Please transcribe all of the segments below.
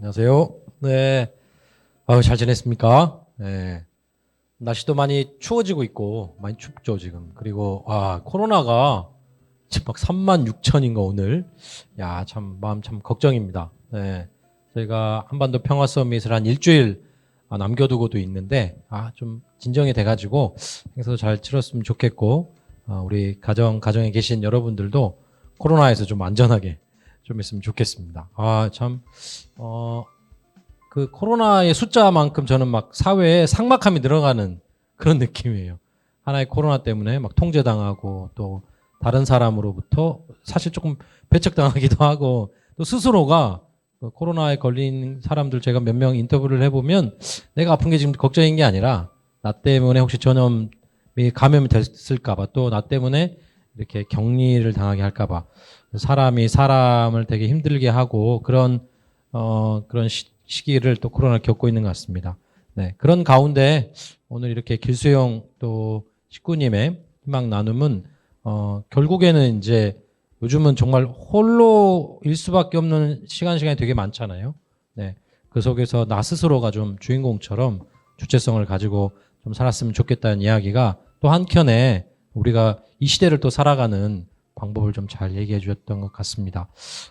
안녕하세요. 네. 잘 지냈습니까? 네. 날씨도 많이 추워지고 있고, 많이 춥죠, 지금. 그리고, 코로나가 지금 막 36,000인가, 오늘. 야, 참, 마음 참 걱정입니다. 네. 저희가 한반도 평화 서밋을 한 일주일 남겨두고도 있는데, 좀 진정이 돼가지고, 행사도 잘 치렀으면 좋겠고, 우리 가정에 계신 여러분들도 코로나에서 좀 안전하게 좀 있으면 좋겠습니다. 그 코로나의 숫자만큼 저는 막 사회에 삭막함이 늘어가는 그런 느낌이에요. 하나의 코로나 때문에 막 통제당하고 또 다른 사람으로부터 사실 조금 배척당하기도 하고 또 스스로가 그 코로나에 걸린 사람들 제가 몇 명 인터뷰를 해보면 내가 아픈 게 지금 걱정인 게 아니라 나 때문에 혹시 전염이 감염이 됐을까봐 또 나 때문에 이렇게 격리를 당하게 할까봐 사람이 사람을 되게 힘들게 하고 그런 시기를 또 코로나를 겪고 있는 것 같습니다. 네. 그런 가운데 오늘 이렇게 길수영 또 식구님의 희망 나눔은 결국에는 이제 요즘은 정말 홀로일 수밖에 없는 시간이 되게 많잖아요. 네. 그 속에서 나 스스로가 좀 주인공처럼 주체성을 가지고 좀 살았으면 좋겠다는 이야기가 또 한켠에 우리가 이 시대를 또 살아가는 방법을 좀 잘 얘기해 주셨던 것 같습니다.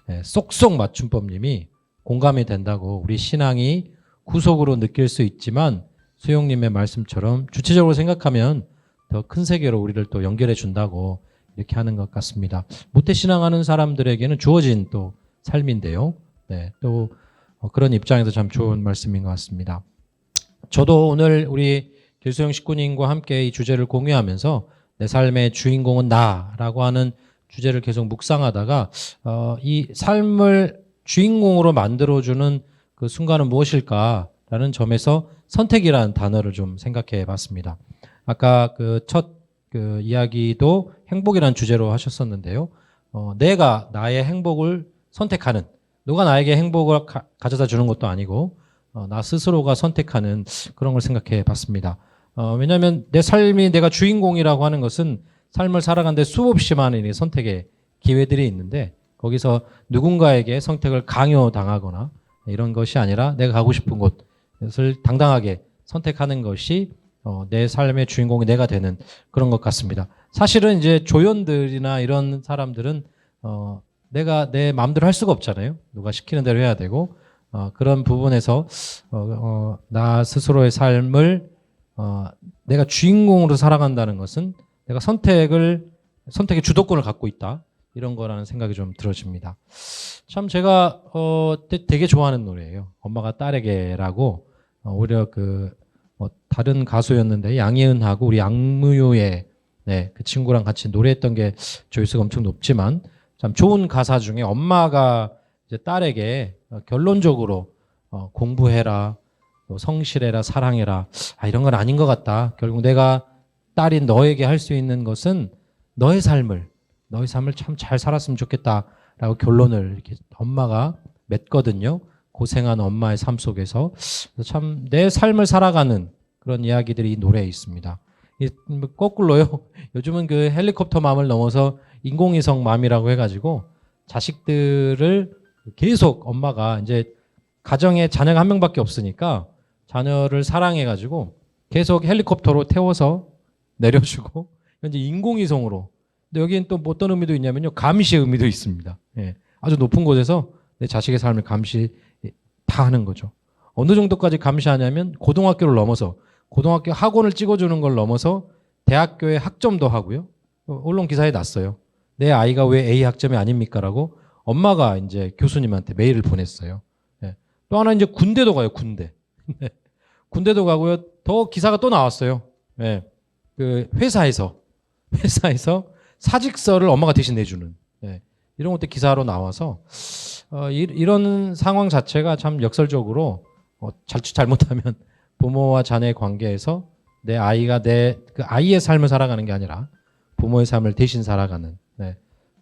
네, 쏙쏙 맞춤법님이 공감이 된다고 우리 신앙이 구속으로 느낄 수 있지만 수용님의 말씀처럼 주체적으로 생각하면 더 큰 세계로 우리를 또 연결해 준다고 이렇게 하는 것 같습니다. 모태신앙하는 사람들에게는 주어진 또 삶인데요. 네, 또 그런 입장에서 참 좋은 말씀인 것 같습니다. 저도 오늘 우리 길수영 식구님과 함께 이 주제를 공유하면서 내 삶의 주인공은 나라고 하는 주제를 계속 묵상하다가 이 삶을 주인공으로 만들어주는 그 순간은 무엇일까라는 점에서 선택이라는 단어를 좀 생각해 봤습니다. 아까 그 첫 그 이야기도 행복이라는 주제로 하셨었는데요. 내가 나의 행복을 선택하는, 누가 나에게 행복을 가져다 주는 것도 아니고 나 스스로가 선택하는 그런 걸 생각해 봤습니다. 왜냐하면 내 삶이 내가 주인공이라고 하는 것은 삶을 살아가는데 수없이 많은 선택의 기회들이 있는데 거기서 누군가에게 선택을 강요당하거나 이런 것이 아니라 내가 가고 싶은 곳을 당당하게 선택하는 것이 내 삶의 주인공이 내가 되는 그런 것 같습니다. 사실은 이제 조연들이나 이런 사람들은 내가 내 마음대로 할 수가 없잖아요. 누가 시키는 대로 해야 되고 그런 부분에서 나 스스로의 삶을 내가 주인공으로 살아간다는 것은 내가 선택의 주도권을 갖고 있다. 이런 거라는 생각이 좀 들어집니다. 참 제가 되게 좋아하는 노래예요. 엄마가 딸에게라고 오히려 다른 가수였는데 양희은하고 우리 양무유의 그 친구랑 같이 노래했던 게 조회수가 엄청 높지만 참 좋은 가사 중에 엄마가 이제 딸에게 결론적으로 공부해라, 성실해라, 사랑해라 이런 건 아닌 것 같다. 결국 내가 딸인 너에게 할 수 있는 것은 너의 삶을 참 잘 살았으면 좋겠다라고 결론을 이렇게 엄마가 맺거든요. 고생한 엄마의 삶 속에서 참 내 삶을 살아가는 그런 이야기들이 이 노래에 있습니다. 거꾸로요. 요즘은 그 헬리콥터 맘을 넘어서 인공위성 맘이라고 해가지고 자식들을 계속 엄마가 이제 가정에 자녀가 한 명밖에 없으니까 자녀를 사랑해가지고 계속 헬리콥터로 태워서 내려주고 현재 인공위성으로. 근데 여기는 또 어떤 의미도 있냐면요. 감시의 의미도 있습니다. 예, 아주 높은 곳에서 내 자식의 삶을 감시 다 하는 거죠. 어느 정도까지 감시하냐면 고등학교를 넘어서 고등학교 학원을 찍어주는 걸 넘어서 대학교에 학점도 하고요. 언론 기사에 났어요. 내 아이가 왜 A 학점이 아닙니까라고 엄마가 이제 교수님한테 메일을 보냈어요. 예. 또 하나 이제 군대도 가요. 군대도 가고요. 더 기사가 또 나왔어요. 예. 그 회사에서 사직서를 엄마가 대신 내주는 이런 것도 기사로 나와서 이런 상황 자체가 참 역설적으로 잘못 잘못하면 부모와 자녀의 관계에서 내 아이가 그 아이의 삶을 살아가는 게 아니라 부모의 삶을 대신 살아가는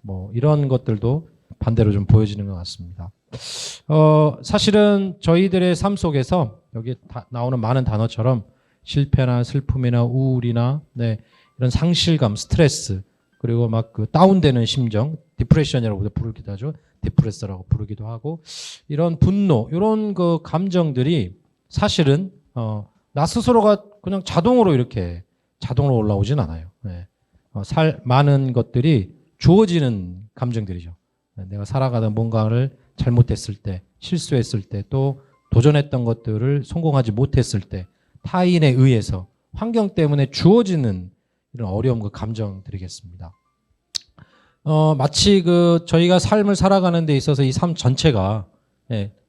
뭐 이런 것들도 반대로 좀 보여지는 것 같습니다. 사실은 저희들의 삶 속에서 여기 나오는 많은 단어처럼 실패나 슬픔이나 우울이나 이런 상실감, 스트레스 그리고 막 그 다운되는 심정, 디프레션이라고 부르기도 하죠. 디프레서라고 부르기도 하고 이런 분노 이런 그 감정들이 사실은 나 스스로가 그냥 자동으로 이렇게 자동으로 올라오진 않아요. 네. 많은 것들이 주어지는 감정들이죠. 내가 살아가다 뭔가를 잘못했을 때, 실수했을 때, 또 도전했던 것들을 성공하지 못했을 때, 타인에 의해서 환경 때문에 주어지는 이런 어려움과 감정들이겠습니다. 마치 저희가 삶을 살아가는 데 있어서 이 삶 전체가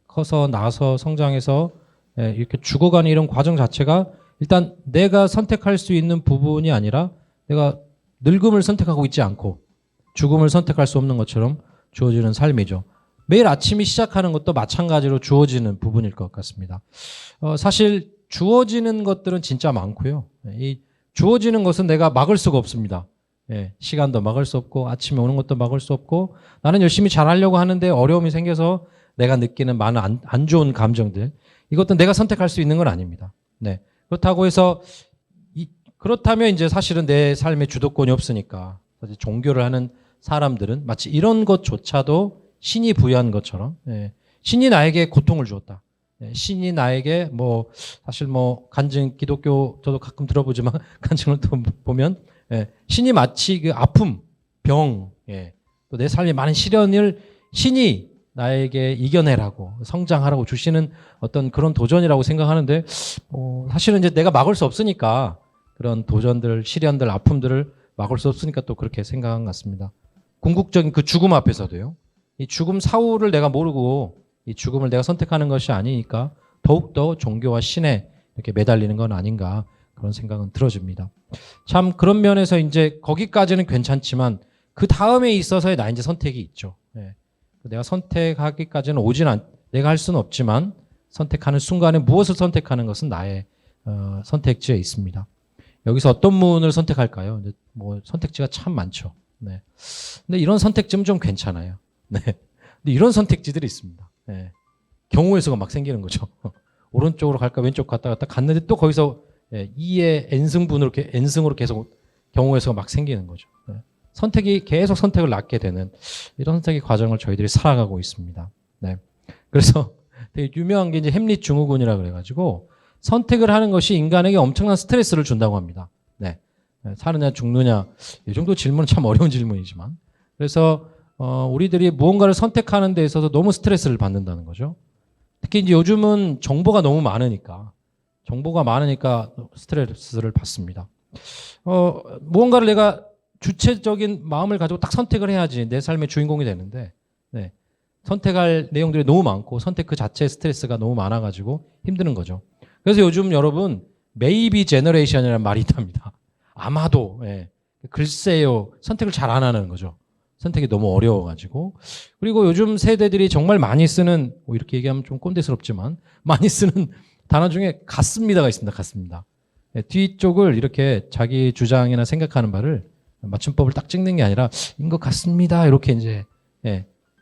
커서 나서 성장해서 이렇게 죽어가는 이런 과정 자체가 일단 내가 선택할 수 있는 부분이 아니라 내가 늙음을 선택하고 있지 않고 죽음을 선택할 수 없는 것처럼 주어지는 삶이죠. 매일 아침이 시작하는 것도 마찬가지로 주어지는 부분일 것 같습니다. 사실 주어지는 것들은 진짜 많고요. 이 주어지는 것은 내가 막을 수가 없습니다. 시간도 막을 수 없고 아침에 오는 것도 막을 수 없고 나는 열심히 잘하려고 하는데 어려움이 생겨서 내가 느끼는 많은 안 좋은 감정들 이것도 내가 선택할 수 있는 건 아닙니다. 네. 그렇다고 해서 그렇다면 이제 사실은 내 삶에 주도권이 없으니까 사실 종교를 하는 사람들은 마치 이런 것조차도 신이 부여한 것처럼 신이 나에게 고통을 주었다. 신이 나에게 사실 간증 기독교 저도 가끔 들어보지만 간증을 또 보면 신이 마치 그 아픔, 병, 또 내 삶에 많은 시련을 신이 나에게 이겨내라고 성장하라고 주시는 어떤 그런 도전이라고 생각하는데 사실은 이제 내가 막을 수 없으니까 그런 도전들, 시련들, 아픔들을 막을 수 없으니까 또 그렇게 생각한 것 같습니다. 궁극적인 그 죽음 앞에서도요. 이 죽음 사후를 내가 모르고 이 죽음을 내가 선택하는 것이 아니니까 더욱더 종교와 신에 이렇게 매달리는 건 아닌가 그런 생각은 들어집니다. 참 그런 면에서 이제 거기까지는 괜찮지만 그 다음에 있어서의 나 이제 선택이 있죠. 내가 선택하기까지는 내가 할 수는 없지만 선택하는 순간에 무엇을 선택하는 것은 나의 선택지에 있습니다. 여기서 어떤 문을 선택할까요? 선택지가 참 많죠. 네. 근데 이런 선택지는 좀 괜찮아요. 네. 근데 이런 선택지들이 있습니다. 네. 경우의 수가 막 생기는 거죠. 오른쪽으로 갈까 왼쪽 갔다 갔는데 또 거기서 2의 n승분으로 n승으로 계속 경우의 수가 막 생기는 거죠. 네. 계속 선택을 낳게 되는 이런 선택의 과정을 저희들이 살아가고 있습니다. 네. 그래서 되게 유명한 게 이제 햄릿 증후군이라 그래가지고 선택을 하는 것이 인간에게 엄청난 스트레스를 준다고 합니다. 네. 사느냐 죽느냐 이 정도 질문은 참 어려운 질문이지만 그래서 우리들이 무언가를 선택하는 데 있어서 너무 스트레스를 받는다는 거죠. 특히 이제 요즘은 정보가 너무 많으니까 스트레스를 받습니다. 무언가를 내가 주체적인 마음을 가지고 딱 선택을 해야지 내 삶의 주인공이 되는데 선택할 내용들이 너무 많고 선택 그 자체의 스트레스가 너무 많아가지고 힘드는 거죠. 그래서 요즘 여러분 maybe generation이라는 말이 있답니다. 아마도 글쎄요 선택을 잘 안 하는 거죠. 선택이 너무 어려워가지고 그리고 요즘 세대들이 정말 많이 쓰는 이렇게 얘기하면 좀 꼰대스럽지만 많이 쓰는 단어 중에 같습니다가 있습니다. 같습니다. 뒤쪽을 이렇게 자기 주장이나 생각하는 바를 맞춤법을 딱 찍는 게 아니라 인 것 같습니다. 이렇게 이제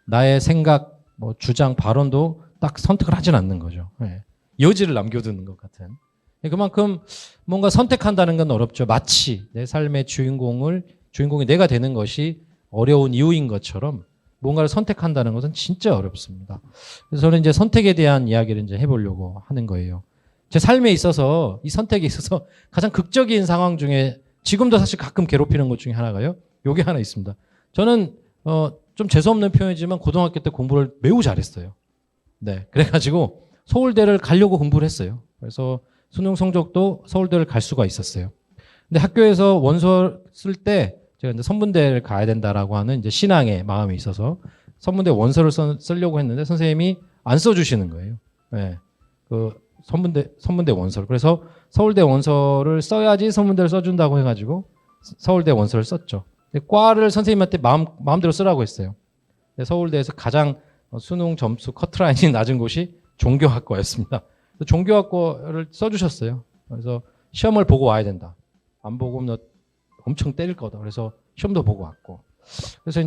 나의 생각, 주장, 발언도 딱 선택을 하진 않는 거죠. 여지를 남겨두는 것 같은. 그만큼 뭔가 선택한다는 건 어렵죠. 마치 내 삶의 주인공이 내가 되는 것이 어려운 이유인 것처럼 뭔가를 선택한다는 것은 진짜 어렵습니다. 그래서 저는 이제 선택에 대한 이야기를 이제 해보려고 하는 거예요. 제 삶에 있어서 이 선택에 있어서 가장 극적인 상황 중에 지금도 사실 가끔 괴롭히는 것 중에 하나가요. 요게 하나 있습니다. 저는 좀 재수없는 표현이지만 고등학교 때 공부를 매우 잘했어요. 네, 그래가지고 서울대를 가려고 공부를 했어요. 그래서 수능 성적도 서울대를 갈 수가 있었어요. 근데 학교에서 원서 쓸 때 제가 이제 선문대를 가야 된다라고 하는 이제 신앙의 마음이 있어서 선문대 원서를 쓰려고 했는데 선생님이 안 써주시는 거예요. 네, 그 선문대 원서를. 그래서 서울대 원서를 써야지 선문대를 써준다고 해가지고 서울대 원서를 썼죠. 과를 선생님한테 마음대로 쓰라고 했어요. 서울대에서 가장 수능 점수 커트라인이 낮은 곳이 종교학과였습니다. 종교학과를 써주셨어요. 그래서 시험을 보고 와야 된다. 안 보고 너 엄청 때릴 거다. 그래서 시험도 보고 왔고. 그래서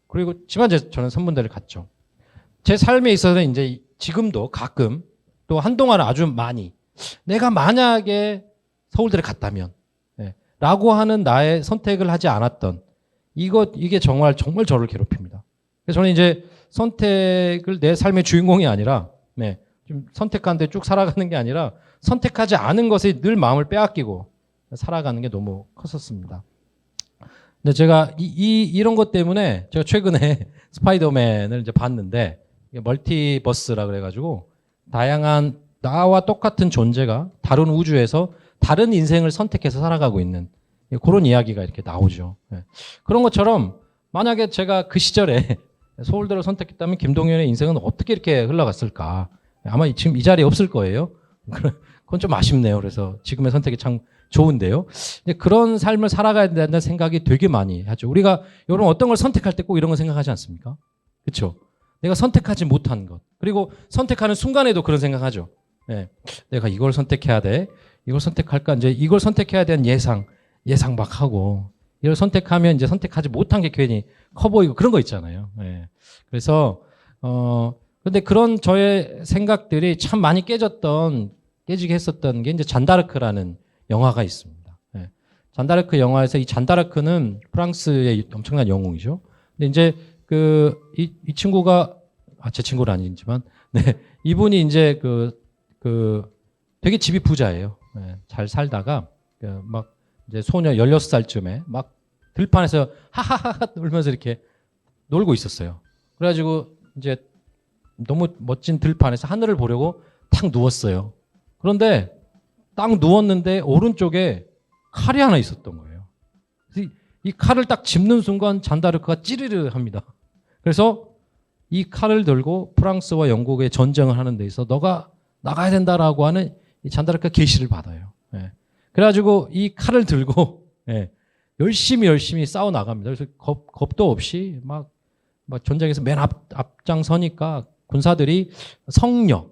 그리고지만 저는 선문대를 갔죠. 제 삶에 있어서는 이제 지금도 가끔 또 한동안은 아주 많이 내가 만약에 서울대를 갔다면 라고 하는 나의 선택을 하지 않았던 이게 정말 저를 괴롭힙니다. 그래서 저는 이제 선택을 내 삶의 주인공이 아니라, 네, 좀 선택하는데 쭉 살아가는 게 아니라 선택하지 않은 것에 늘 마음을 빼앗기고 살아가는 게 너무 컸었습니다. 근데 제가 이런 것 때문에 제가 최근에 스파이더맨을 이제 봤는데, 멀티버스라 그래가지고 다양한 나와 똑같은 존재가 다른 우주에서 다른 인생을 선택해서 살아가고 있는 그런 이야기가 이렇게 나오죠. 네. 그런 것처럼 만약에 제가 그 시절에 서울대를 선택했다면 김동연의 인생은 어떻게 이렇게 흘러갔을까? 아마 지금 이 자리에 없을 거예요. 그건 좀 아쉽네요. 그래서 지금의 선택이 참 좋은데요. 그런 삶을 살아가야 된다는 생각이 되게 많이 하죠. 우리가 여러분 어떤 걸 선택할 때 꼭 이런 거 생각하지 않습니까? 그렇죠? 내가 선택하지 못한 것. 그리고 선택하는 순간에도 그런 생각하죠. 네. 내가 이걸 선택해야 돼. 이걸 선택할까? 이제 이걸 선택해야 되는 예상 막 하고, 이걸 선택하면 이제 선택하지 못한 게 괜히 커 보이고 그런 거 있잖아요. 네. 그래서 근데 그런 저의 생각들이 참 많이 깨지게 했었던 게 이제 잔다르크라는 영화가 있습니다. 네. 잔다르크 영화에서 이 잔다르크는 프랑스의 엄청난 영웅이죠. 근데 이제 이 친구가 제 친구는 아니지만, 네, 이분이 이제 되게 집이 부자예요. 네, 잘 살다가 막 이제 소녀 16살쯤에 막 들판에서 하하하 울면서 이렇게 놀고 있었어요. 그래가지고 이제 너무 멋진 들판에서 하늘을 보려고 탁 누웠어요. 그런데 딱 누웠는데 오른쪽에 칼이 하나 있었던 거예요. 이 칼을 딱 짚는 순간 잔다르크가 찌르르 합니다. 그래서 이 칼을 들고 프랑스와 영국의 전쟁을 하는 데 있어 너가 나가야 된다라고 하는 이 잔다르크가 계시를 받아요. 예. 그래가지고 이 칼을 들고 예, 열심히 싸워 나갑니다. 그래서 겁도 없이 막 전쟁에서 맨 앞장서니까 군사들이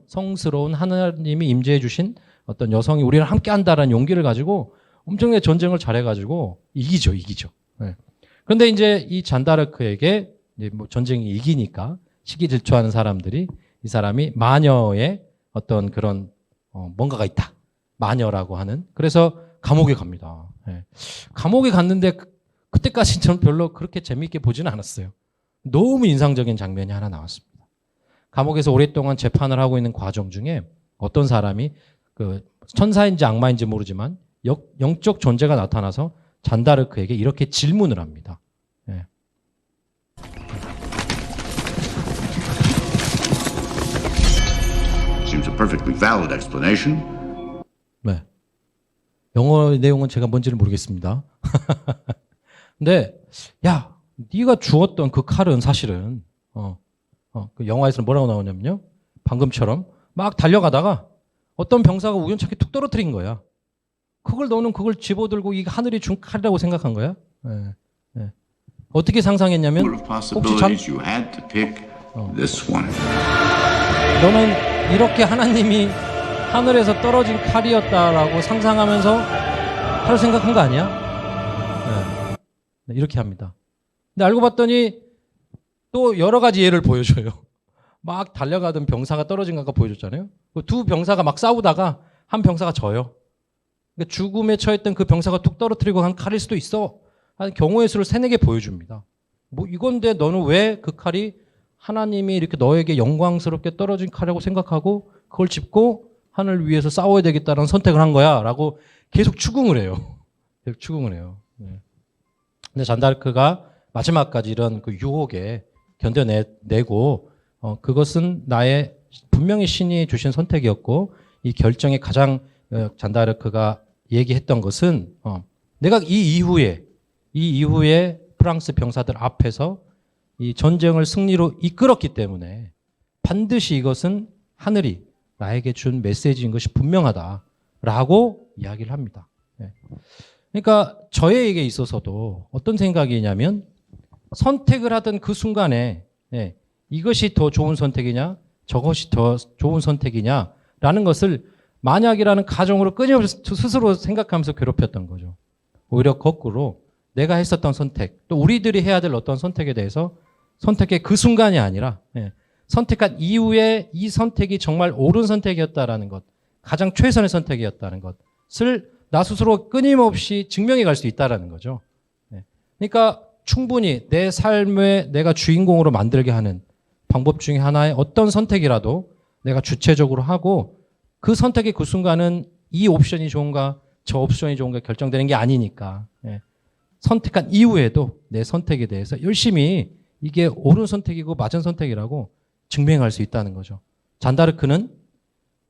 성스러운 하나님이 임재해 주신 어떤 여성이 우리랑 함께 한다라는 용기를 가지고 엄청나게 전쟁을 잘해가지고 이기죠. 예. 그런데 이제 이 잔다르크에게 이제 뭐 전쟁이 이기니까 시기질투하는 사람들이 이 사람이 마녀의 어떤 그런 뭔가가 있다. 마녀라고 하는. 그래서 감옥에 갑니다. 예. 감옥에 갔는데 그때까지 저는 별로 그렇게 재미있게 보지는 않았어요. 너무 인상적인 장면이 하나 나왔습니다. 감옥에서 오랫동안 재판을 하고 있는 과정 중에 어떤 사람이 천사인지 악마인지 모르지만 영적 존재가 나타나서 잔다르크에게 이렇게 질문을 합니다. 예. Seems a perfectly valid explanation. 네. 영어 내용은 제가 뭔지를 모르겠습니다. 근데 야, 네가 주었던 그 칼은 사실은 그 영화에서는 뭐라고 나오냐면요. 방금처럼 막 달려가다가 어떤 병사가 우연찮게 툭 떨어뜨린 거야. 너는 그걸 집어들고 이 하늘이 준 칼이라고 생각한 거야. 네. 네. 어떻게 상상했냐면 혹시 You had to pick this one. 너는 이렇게 하나님이 하늘에서 떨어진 칼이었다라고 상상하면서 칼을 생각한 거 아니야? 네. 네, 이렇게 합니다. 근데 알고 봤더니 또 여러 가지 예를 보여줘요. 막 달려가던 병사가 떨어진 것과 보여줬잖아요. 두 병사가 막 싸우다가 한 병사가 져요. 그러니까 죽음에 처했던 그 병사가 툭 떨어뜨리고 한 칼일 수도 있어. 한 경우의 수를 3-4개 보여줍니다. 뭐 이건데 너는 왜 그 칼이 하나님이 이렇게 너에게 영광스럽게 떨어진 칼이라고 생각하고 그걸 짚고 하늘 위에서 싸워야 되겠다는 선택을 한 거야 라고 계속 추궁을 해요. 계속 추궁을 해요. 네. 근데 잔다르크가 마지막까지 이런 그 유혹에 견뎌내고 그것은 나의 분명히 신이 주신 선택이었고 이 결정에 가장 잔다르크가 얘기했던 것은 내가 이 이후에 프랑스 병사들 앞에서 이 전쟁을 승리로 이끌었기 때문에 반드시 이것은 하늘이 나에게 준 메시지인 것이 분명하다라고 이야기를 합니다. 그러니까 저에게 있어서도 어떤 생각이냐면 선택을 하던 그 순간에 이것이 더 좋은 선택이냐 저것이 더 좋은 선택이냐라는 것을 만약이라는 가정으로 끊임없이 스스로 생각하면서 괴롭혔던 거죠. 오히려 거꾸로 내가 했었던 선택 또 우리들이 해야 될 어떤 선택에 대해서 선택의 그 순간이 아니라 선택한 이후에 이 선택이 정말 옳은 선택이었다라는 것 가장 최선의 선택이었다는 것을 나 스스로 끊임없이 증명해 갈 수 있다라는 거죠. 그러니까 충분히 내 삶에 내가 주인공으로 만들게 하는 방법 중에 하나의 어떤 선택이라도 내가 주체적으로 하고 그 선택의 그 순간은 이 옵션이 좋은가 저 옵션이 좋은가 결정되는 게 아니니까 예. 선택한 이후에도 내 선택에 대해서 열심히 이게 옳은 선택이고 맞은 선택이라고 증명할 수 있다는 거죠. 잔다르크는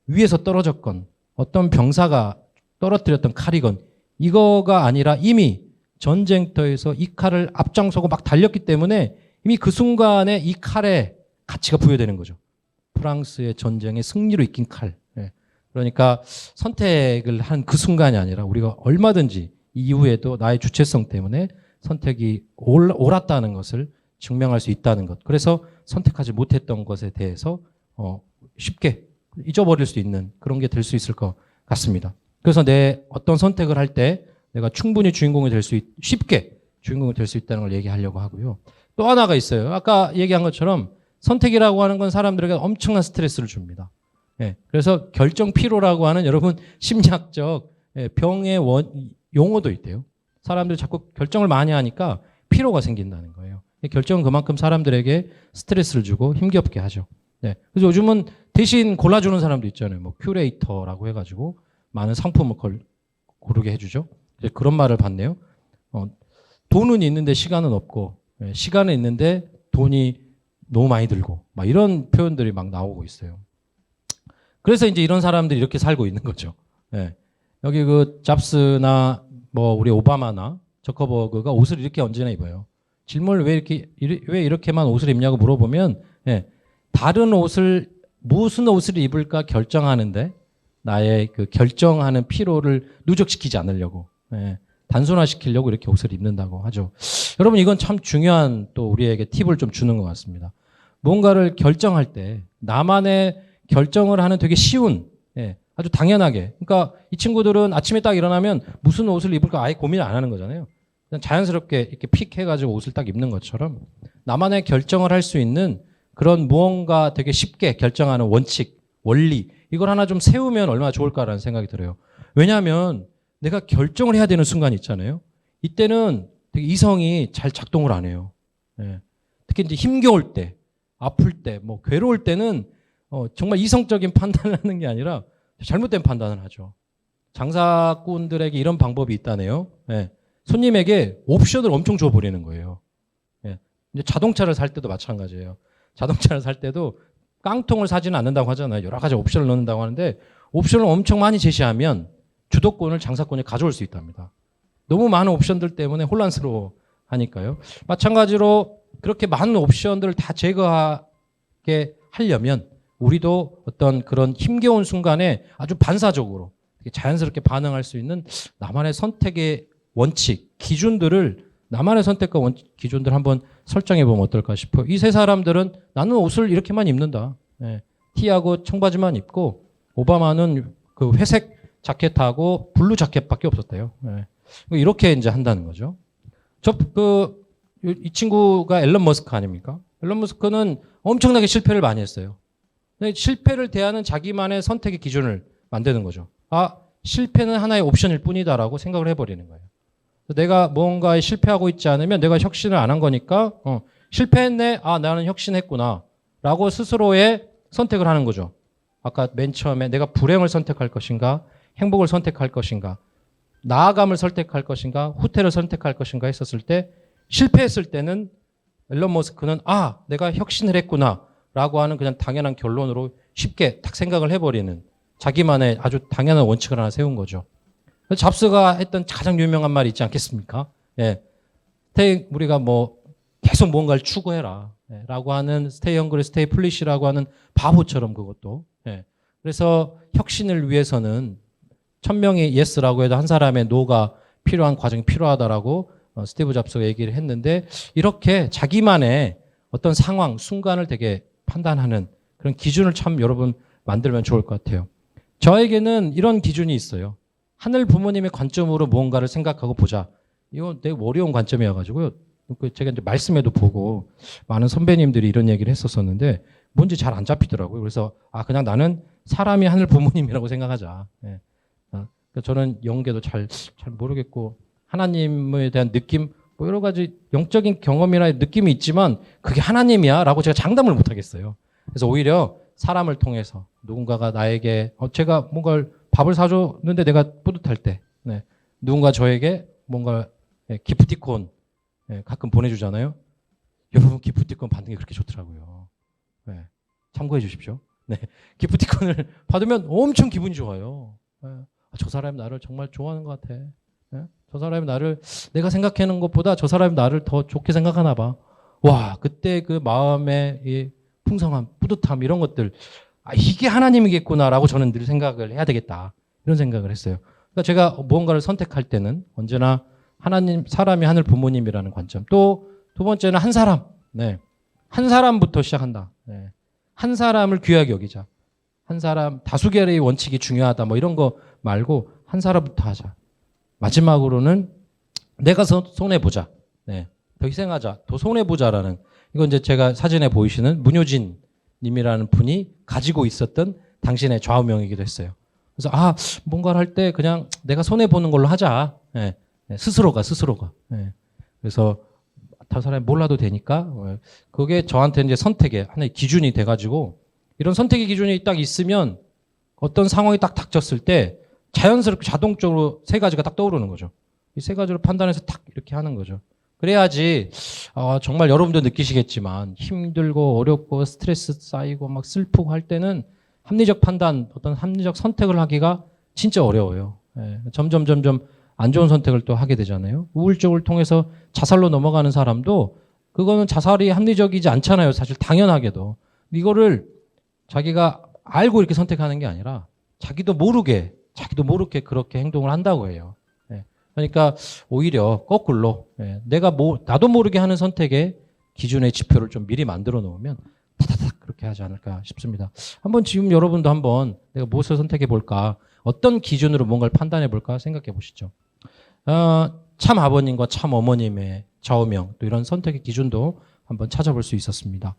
위에서 떨어졌건 어떤 병사가 떨어뜨렸던 칼이건 이거가 아니라 이미 전쟁터에서 이 칼을 앞장서고 막 달렸기 때문에 이미 그 순간에 이 칼에 가치가 부여되는 거죠. 프랑스의 전쟁의 승리로 이긴 칼. 예. 그러니까 선택을 한 그 순간이 아니라 우리가 얼마든지 이후에도 나의 주체성 때문에 선택이 옳았다는 것을 증명할 수 있다는 것. 그래서 선택하지 못했던 것에 대해서 쉽게 잊어버릴 수 있는 그런 게 될 수 있을 것 같습니다. 그래서 내 어떤 선택을 할 때 내가 충분히 주인공이 될 수 쉽게 주인공이 될 수 있다는 걸 얘기하려고 하고요. 또 하나가 있어요. 아까 얘기한 것처럼 선택이라고 하는 건 사람들에게 엄청난 스트레스를 줍니다. 예, 그래서 결정 피로라고 하는 여러분 심리학적 병의 용어도 있대요. 사람들이 자꾸 결정을 많이 하니까 피로가 생긴다는 거예요. 결정은 그만큼 사람들에게 스트레스를 주고 힘겹게 하죠. 네. 그래서 요즘은 대신 골라주는 사람도 있잖아요. 뭐 큐레이터라고 해가지고 많은 상품을 고르게 해주죠. 이제 그런 말을 봤네요. 돈은 있는데 시간은 없고, 시간은 있는데 돈이 너무 많이 들고, 막 이런 표현들이 막 나오고 있어요. 그래서 이제 이런 사람들이 이렇게 살고 있는 거죠. 네. 여기 그 잡스나 뭐 우리 오바마나 저커버그가 옷을 이렇게 언제나 입어요. 질문을 왜 이렇게만 옷을 입냐고 물어보면, 다른 옷을, 무슨 옷을 입을까 결정하는데 나의 그 결정하는 피로를 누적시키지 않으려고, 단순화시키려고 이렇게 옷을 입는다고 하죠. 여러분, 이건 참 중요한 또 우리에게 팁을 좀 주는 것 같습니다. 뭔가를 결정할 때 나만의 결정을 하는 되게 쉬운, 아주 당연하게. 그러니까 이 친구들은 아침에 딱 일어나면 무슨 옷을 입을까 아예 고민을 안 하는 거잖아요. 그냥 자연스럽게 이렇게 픽 해가지고 옷을 딱 입는 것처럼 나만의 결정을 할 수 있는 그런 무언가 되게 쉽게 결정하는 원칙, 원리, 이걸 하나 좀 세우면 얼마나 좋을까라는 생각이 들어요. 왜냐하면 내가 결정을 해야 되는 순간이 있잖아요. 이때는 되게 이성이 잘 작동을 안 해요. 특히 이제 힘겨울 때, 아플 때, 뭐 괴로울 때는 정말 이성적인 판단을 하는 게 아니라 잘못된 판단을 하죠. 장사꾼들에게 이런 방법이 있다네요. 손님에게 옵션을 엄청 줘버리는 거예요. 이제 자동차를 살 때도 마찬가지예요. 자동차를 살 때도 깡통을 사지는 않는다고 하잖아요. 여러 가지 옵션을 넣는다고 하는데 옵션을 엄청 많이 제시하면 주도권을 장사꾼이 가져올 수 있답니다. 너무 많은 옵션들 때문에 혼란스러워 하니까요. 마찬가지로 그렇게 많은 옵션들을 다 제거하게 하려면 우리도 어떤 그런 힘겨운 순간에 아주 반사적으로 자연스럽게 반응할 수 있는 나만의 선택의 원칙, 기준들을 나만의 선택과 기준들 한번 설정해 보면 어떨까 싶어요. 이 세 사람들은 나는 옷을 이렇게만 입는다. 티하고 청바지만 입고 오바마는 그 회색 자켓하고 블루 자켓밖에 없었대요. 이렇게 이제 한다는 거죠. 이 친구가 앨런 머스크 아닙니까? 앨런 머스크는 엄청나게 실패를 많이 했어요. 실패를 대하는 자기만의 선택의 기준을 만드는 거죠. 실패는 하나의 옵션일 뿐이다라고 생각을 해버리는 거예요. 내가 뭔가에 실패하고 있지 않으면 내가 혁신을 안 한 거니까 실패했네. 나는 혁신했구나 라고 스스로의 선택을 하는 거죠. 아까 맨 처음에 내가 불행을 선택할 것인가 행복을 선택할 것인가 나아감을 선택할 것인가 후퇴를 선택할 것인가 했었을 때 실패했을 때는 앨런 머스크는 내가 혁신을 했구나 라고 하는 그냥 당연한 결론으로 쉽게 딱 생각을 해버리는 자기만의 아주 당연한 원칙을 하나 세운 거죠. 잡스가 했던 가장 유명한 말이 있지 않겠습니까? 우리가 뭐 계속 뭔가를 추구해라 라고 하는 stay hungry, stay foolish라고 하는 바보처럼 그것도. 그래서 혁신을 위해서는 1000명이 yes라고 해도 한 사람의 no가 필요한 과정이 필요하다라고 스티브 잡스가 얘기를 했는데 이렇게 자기만의 어떤 상황, 순간을 되게 판단하는 그런 기준을 참 여러분 만들면 좋을 것 같아요. 저에게는 이런 기준이 있어요. 하늘 부모님의 관점으로 무언가를 생각하고 보자. 이거 되게 어려운 관점이어가지고요. 제가 이제 말씀에도 보고 많은 선배님들이 이런 얘기를 했었었는데 뭔지 잘 안 잡히더라고요. 그래서 그냥 나는 사람이 하늘 부모님이라고 생각하자. 저는 영계도 잘 모르겠고 하나님에 대한 느낌 뭐 여러 가지 영적인 경험이나 느낌이 있지만 그게 하나님이야 라고 제가 장담을 못 하겠어요. 그래서 오히려 사람을 통해서 누군가가 나에게 제가 뭔가를 밥을 사줬는데 내가 뿌듯할 때 네. 누군가 저에게 뭔가 기프티콘 가끔 보내주잖아요. 여러분 기프티콘 받는 게 그렇게 좋더라고요. 네. 참고해 주십시오. 네. 기프티콘을 받으면 엄청 기분이 좋아요. 네. 저 사람이 나를 정말 좋아하는 것 같아. 네? 저 사람이 나를 내가 생각하는 것보다 저 사람이 나를 더 좋게 생각하나 봐. 와, 그때 그 마음의 이 풍성함, 뿌듯함 이런 것들 이게 하나님이겠구나라고 저는 늘 생각을 해야 되겠다. 이런 생각을 했어요. 그러니까 제가 무언가를 선택할 때는 언제나 하나님, 사람이 하늘 부모님이라는 관점. 또 두 번째는 한 사람. 네. 한 사람부터 시작한다. 네. 한 사람을 귀하게 여기자. 한 사람, 다수결의 원칙이 중요하다. 뭐 이런 거 말고 한 사람부터 하자. 마지막으로는 내가 손해보자. 네. 더 희생하자. 더 손해보자라는. 이건 이제 제가 사진에 보이시는 문효진 님이라는 분이 가지고 있었던 당신의 좌우명이기도 했어요. 그래서 뭔가를 할 때 그냥 내가 손해보는 걸로 하자. 네. 네. 스스로가. 네. 그래서 다른 사람이 몰라도 되니까 그게 저한테 이제 선택의 하나의 기준이 돼가지고 이런 선택의 기준이 딱 있으면 어떤 상황이 딱 닥쳤을 때 자연스럽게 자동적으로 세 가지가 딱 떠오르는 거죠. 이 세 가지로 판단해서 딱 이렇게 하는 거죠. 그래야지 정말 여러분도 느끼시겠지만 힘들고 어렵고 스트레스 쌓이고 막 슬프고 할 때는 합리적 판단, 어떤 합리적 선택을 하기가 진짜 어려워요. 예, 점점 안 좋은 선택을 또 하게 되잖아요. 우울증을 통해서 자살로 넘어가는 사람도 그거는 자살이 합리적이지 않잖아요. 사실 당연하게도. 이거를 자기가 알고 이렇게 선택하는 게 아니라 자기도 모르게 그렇게 행동을 한다고 해요. 예. 그러니까 오히려 거꾸로 나도 모르게 하는 선택의 기준의 지표를 좀 미리 만들어 놓으면 타타닥 그렇게 하지 않을까 싶습니다. 한번 지금 여러분도 한번 내가 무엇을 선택해 볼까, 어떤 기준으로 뭔가를 판단해 볼까 생각해 보시죠. 참 아버님과 참 어머님의 좌우명, 또 이런 선택의 기준도 한번 찾아볼 수 있었습니다.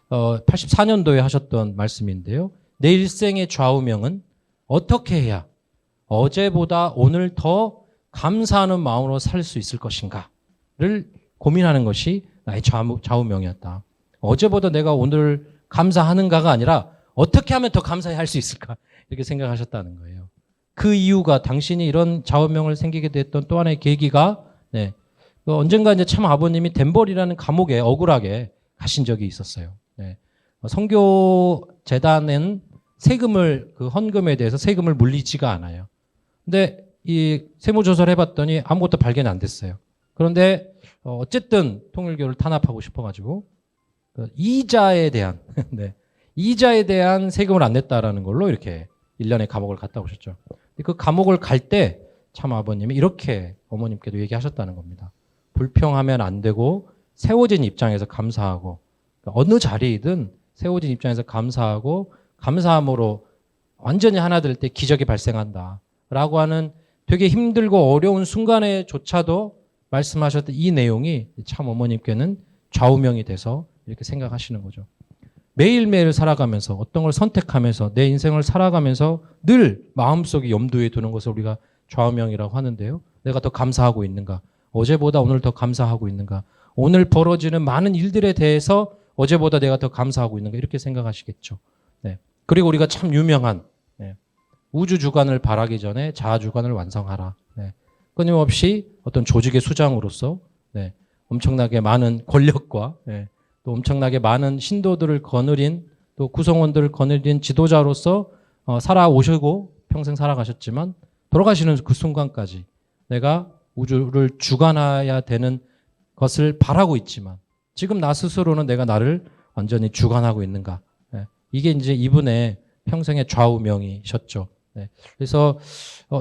84년도에 하셨던 말씀인데요. 내 일생의 좌우명은 어떻게 해야 어제보다 오늘 더 감사하는 마음으로 살 수 있을 것인가를 고민하는 것이 나의 좌우명이었다. 어제보다 내가 오늘 감사하는가가 아니라 어떻게 하면 더 감사히 할 수 있을까 이렇게 생각하셨다는 거예요. 그 이유가 당신이 이런 좌우명을 생기게 됐던 또 하나의 계기가 언젠가 이제 참 아버님이 덴벌이라는 감옥에 억울하게 가신 적이 있었어요. 선교 재단은 세금을 그 헌금에 대해서 세금을 물리지가 않아요. 근데 이 세무조사를 해봤더니 아무것도 발견이 안 됐어요. 그런데 어쨌든 통일교를 탄압하고 싶어가지고 이자에 대한 이자에 대한 세금을 안 냈다라는 걸로 이렇게 1년의 감옥을 갔다 오셨죠. 그 감옥을 갈 때 참 아버님이 이렇게 어머님께도 얘기하셨다는 겁니다. 불평하면 안 되고 세워진 입장에서 감사하고, 어느 자리이든 세워진 입장에서 감사하고 감사함으로 완전히 하나 될 때 기적이 발생한다 라고 하는 되게 힘들고 어려운 순간에조차도 말씀하셨던 이 내용이 참 어머님께는 좌우명이 돼서 이렇게 생각하시는 거죠. 매일매일 살아가면서 어떤 걸 선택하면서 내 인생을 살아가면서 늘 마음속에 염두에 두는 것을 우리가 좌우명이라고 하는데요. 내가 더 감사하고 있는가? 어제보다 오늘 더 감사하고 있는가? 오늘 벌어지는 많은 일들에 대해서 어제보다 내가 더 감사하고 있는가? 이렇게 생각하시겠죠. 그리고 우리가 참 유명한 우주 주관을 바라기 전에 자아 주관을 완성하라. 끊임없이 어떤 조직의 수장으로서 엄청나게 많은 권력과 또 엄청나게 많은 신도들을 거느린, 또 구성원들을 거느린 지도자로서 살아오시고 평생 살아가셨지만 돌아가시는 그 순간까지 내가 우주를 주관해야 되는 것을 바라고 있지만 지금 나 스스로는 내가 나를 완전히 주관하고 있는가. 이게 이제 이분의 평생의 좌우명이셨죠. 그래서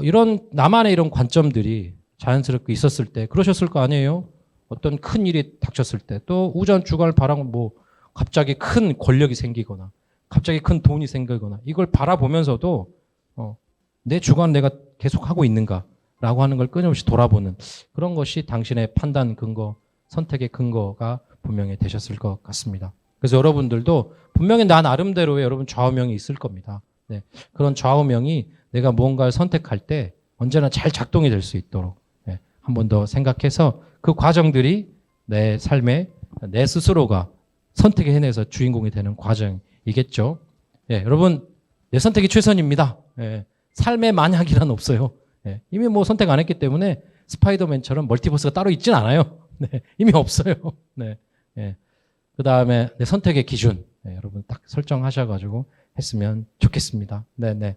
이런 나만의 이런 관점들이 자연스럽게 있었을 때 그러셨을 거 아니에요? 어떤 큰 일이 닥쳤을 때, 또 우주한 주관을 바라고 갑자기 큰 권력이 생기거나 갑자기 큰 돈이 생기거나 이걸 바라보면서도 내 주관 내가 계속 하고 있는가라고 하는 걸 끊임없이 돌아보는 그런 것이 당신의 판단 근거, 선택의 근거가 분명히 되셨을 것 같습니다. 그래서 여러분들도 분명히 나 나름대로의 여러분 좌우명이 있을 겁니다. 그런 좌우명이 내가 무언가를 선택할 때 언제나 잘 작동이 될 수 있도록 한 번 더 생각해서 그 과정들이 내 삶에 내 스스로가 선택을 해내서 주인공이 되는 과정이겠죠. 예, 여러분, 내 선택이 최선입니다. 예, 삶의 만약이란 없어요. 예, 이미 뭐 선택 안 했기 때문에 스파이더맨처럼 멀티버스가 따로 있진 않아요. 네, 이미 없어요. 네, 예. 그 다음에 내 선택의 기준, 네, 여러분 딱 설정하셔가지고 했으면 좋겠습니다. 네.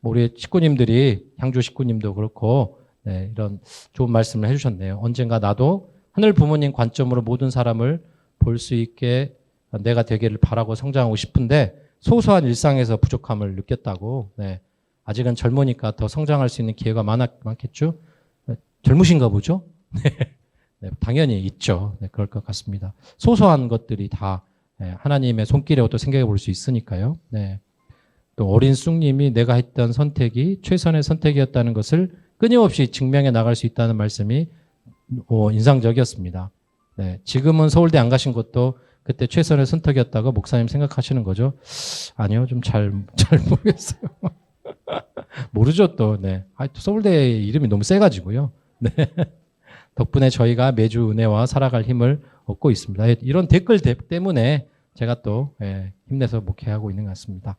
뭐 우리 식구님들이, 향주 식구님도 그렇고, 네, 이런 좋은 말씀을 해주셨네요. 언젠가 나도 하늘 부모님 관점으로 모든 사람을 볼 수 있게 내가 되기를 바라고 성장하고 싶은데 소소한 일상에서 부족함을 느꼈다고. 네, 아직은 젊으니까 더 성장할 수 있는 기회가 많겠죠? 네, 젊으신가 보죠? 네, 당연히 있죠. 네, 그럴 것 같습니다. 소소한 것들이 다 하나님의 손길에 또 생각해 볼 수 있으니까요. 네. 또 어린 쑥님이 내가 했던 선택이 최선의 선택이었다는 것을 끊임없이 증명해 나갈 수 있다는 말씀이 인상적이었습니다. 네, 지금은 서울대 안 가신 것도 그때 최선의 선택이었다고 목사님 생각하시는 거죠? 아니요, 좀 잘 모르겠어요. 모르죠 또. 네, 또 서울대 이름이 너무 세가지고요. 네. 덕분에 저희가 매주 은혜와 살아갈 힘을 얻고 있습니다. 이런 댓글 때문에 제가 또 힘내서 목회하고 있는 것 같습니다.